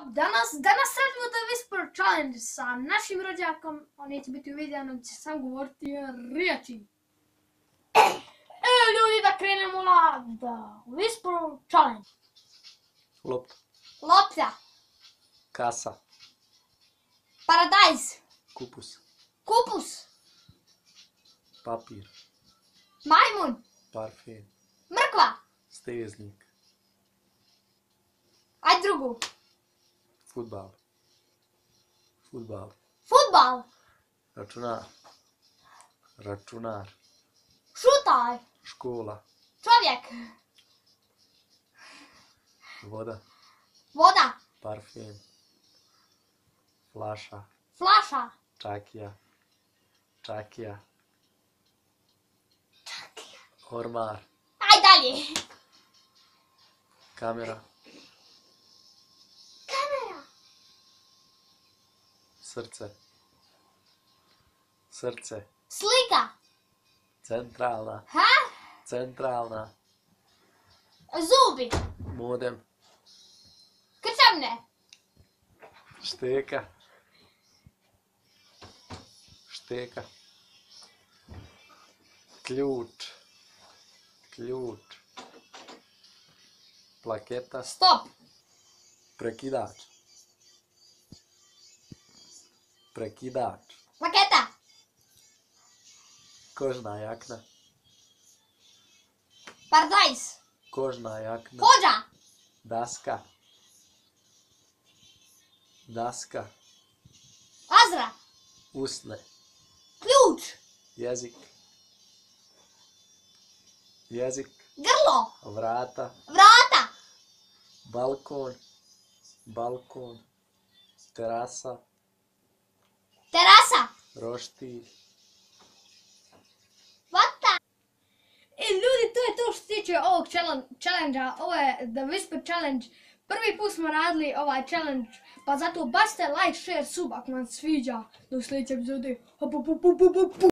Danas radimo The Whisper Challenge sa našim rođakom, on neće biti uviđen, on će sam govoriti riječi. Ljudi, da krenemo na The Whisper Challenge. Lopta. Lopta. Kasa. Paradajz. Kupus. Kupus. Papir. Majmun. Parfem. Mrkva. Steznik. Aj drugu. Fudbal. Fudbal. Fudbal. Računar. Računar. Šutaj. Škola. Čovjek. Voda. Voda. Parfem. Flaša. Flaša. Čakija. Čakija. Ormar. Aj dalje. Kamera. Kamera. Srce. Srce. Slika. Centralna. Ha? Centralna. Zubi. Modem. Krčevne. Šteka. Šteka. Ključ. Ključ. Plaketa. Stop. Prekidač. Prekidač. Maketa. Kožna jakna. Paradajz. Kožna jakna. Kođa. Daska. Daska. Azra. Usne. Ključ. Jezik. Jezik. Grlo. Vrata. Vrata. Balkon. Balkon. Terasa. Terasa. Roštilj. Vata. Ljudi, to je to što se tiče ovog challenge-a. Ovo je The Whisper Challenge. Prvi put smo radili ovaj challenge, pa zato bacite like, share, sub ako vam sviđa. Do sljedeće epizode.